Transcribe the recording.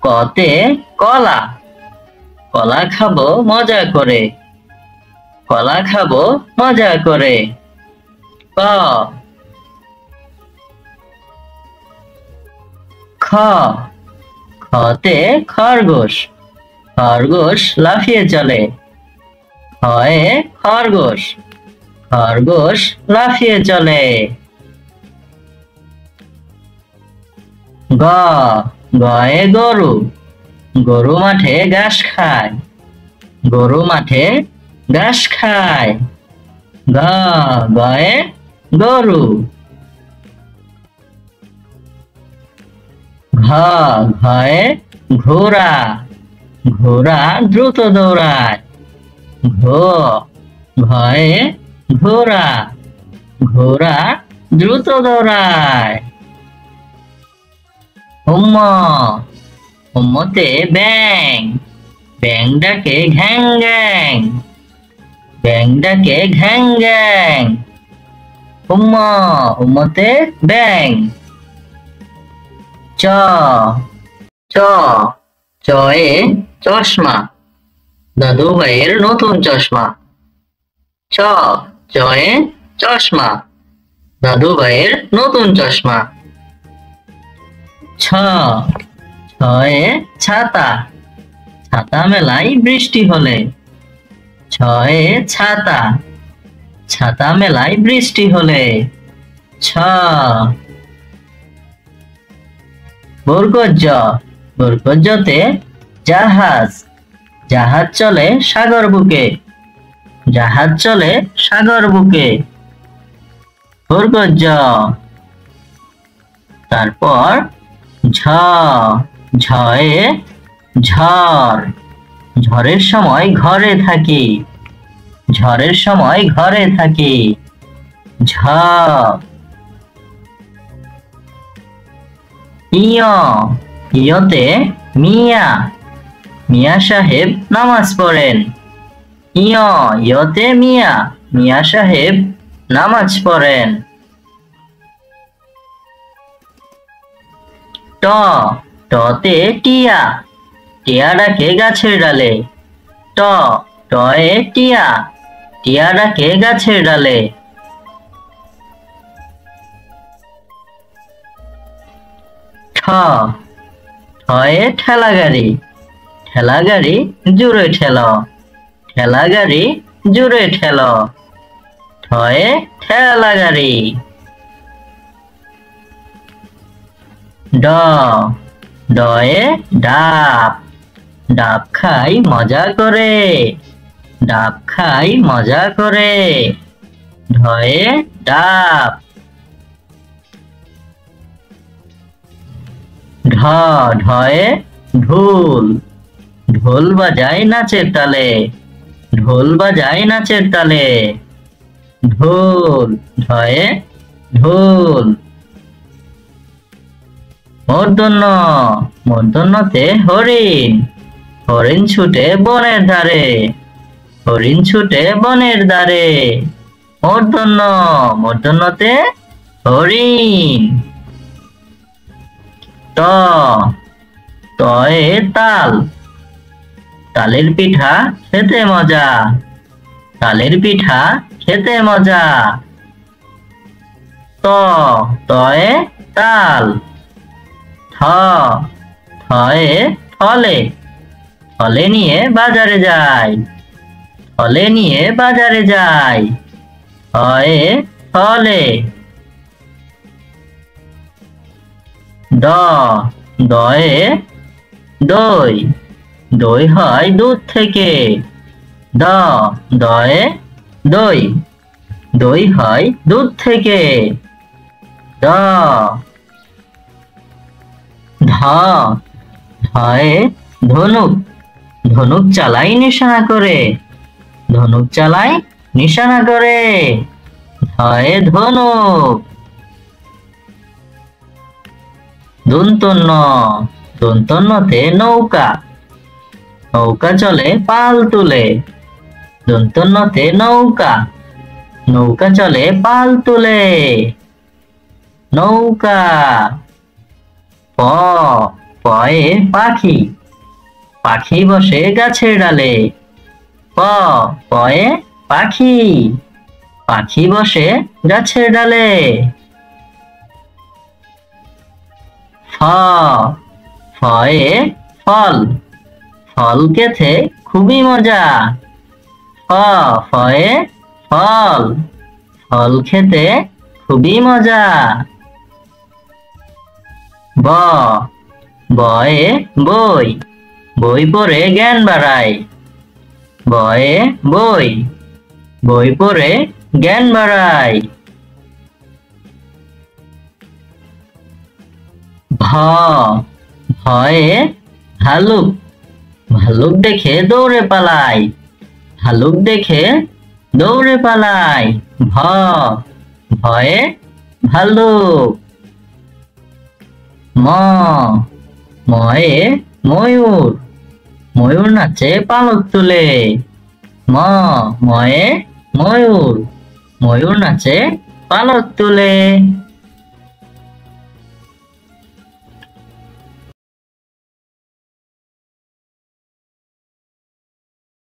কতে কলা, কলা খাবো মজা করে, কলা খাবো মজা করে। ক খ খতে খরগোশ, খরগোশ লাফিয়ে চলে, খয়ে খরগোশ, খরগোশ লাফিয়ে চলে। গ গয়ে গরু, গরু মাঠে ঘাস খায়, গরু মাঠে ঘাস খায়। গ গয়ে গরু। ঘ ঘয়ে ঘোড়া, ঘোড়া দ্রুত দৌড়ায়, ঘো ঘয়ে ঘোড়া, ঘোড়া দ্রুত দৌড়ায়। হুম্ম হুম্মতে ব্যাং, ব্যাং ডাকে ঘ্যাং ঘ্যাং, ব্যাং ডাকে ঘ্যাং ঘ্যাং। হুম্ম হুম্মতে ব্যাং। চ চ চয়ে চশমা, দাদু ভাইয়ের নতুন চশমা, চ চয়ে চশমা, দাদু ভাইয়ের নতুন চশমা। ছ ছয়ে ছাতা, ছাতা মেলায় বৃষ্টি হলে, ছয়ে ছাতা, ছাতা মেলায় বৃষ্টি হলে। ছ বর্গজ, বর্গজতে জাহাজ, জাহাজ চলে সাগর বুকে, জাহাজ চলে সাগর বুকে। বর্গজ। তারপর ঝ ঝয়ে ঝড়, ঝড়ের সময় ঘরে থাকি, ঝড়ের সময় ঘরে থাকি। ঝ ইয় ইয়তে মিয়া, মিয়া সাহেব নামাজ পড়েন, ইয় ইয়তে মিয়া, মিয়া সাহেব নামাজ পড়েন। ট টতে টিয়া, টিয়া ডাকে গাছের ডালে, ট টয়ে টিয়া, টিয়া ডাকে গাছের ডালে। ঠ ঠয়ে ঠেলা গাড়ি, ঠেলা গাড়ি জুড়ে ঠেল, ঠেলা গাড়ি জুড়ে ঠেল। ঠয়ে ঠেলা গাড়ি। ড ডয়ে ডাব, ডাব খাই মজা করে, ডাব খাই মজা করে। ঢয়ে ডাব। ঢ ঢয়ে ঢোল, ঢোল বাজায় নাচের তালে, ঢোল বাজায় নাচের তালে। ঢোল ঢয়ে ঢোল। মূর্ধন্য মূর্ধন্যতে হরিণ, হরিণ ছুটে বনের ধারে, হরিণ ছুটে বনের ধারে। মূর্ধন্য মূর্ধন্যতে হরিণ। ত তয়ে তাল, তালের পিঠা খেতে মজা, তালের পিঠা খেতে মজা। ত তয়ে তাল। থ থয়ে ফলে, ফলে নিয়ে বাজারে যায়, ফলে নিয়ে বাজারে যায়। ফয়ে ফলে। দ দয়ে দই, দই হয় দুধ থেকে, দ দয়ে দই, দই হয় দুধ থেকে। দ ধ ধয়ে ধনুক, ধনুক চালাই নিশানা করে, ধনুক চালাই নিশানা করে। ধয়ে ধনুক। দন্তন্য দন্তন্যতে নৌকা, নৌকা চলে পাল তুলে, দন্তন্যতে নৌকা, নৌকা চলে পাল তুলে। নৌকা। প পয়ে পাখি, পাখি বসে গাছের ডালে। প পয়ে পাখি, পাখি বসে গাছের ডালে। ফ ফয়ে ফল, ফল খেতে খুবই মজা। ফ ফয়ে ফল, ফল খেতে খুবই মজা। ব বয়ে বই, বই পড়ে জ্ঞান বাড়ায়। বয়ে বই, বই পড়ে জ্ঞান বাড়ায়। ভ ভয়ে ভালুক, ভালুক দেখে দৌড়ে পালায়। ভালুক দেখে দৌড়ে পালায়। ভ ভয়ে ভালুক। ম ময়ে ময়ূর, ময়ূর নাচে পালক তুলে। ম ময়ে ময়ূর, ময়ূর নাচে পালক তুলে।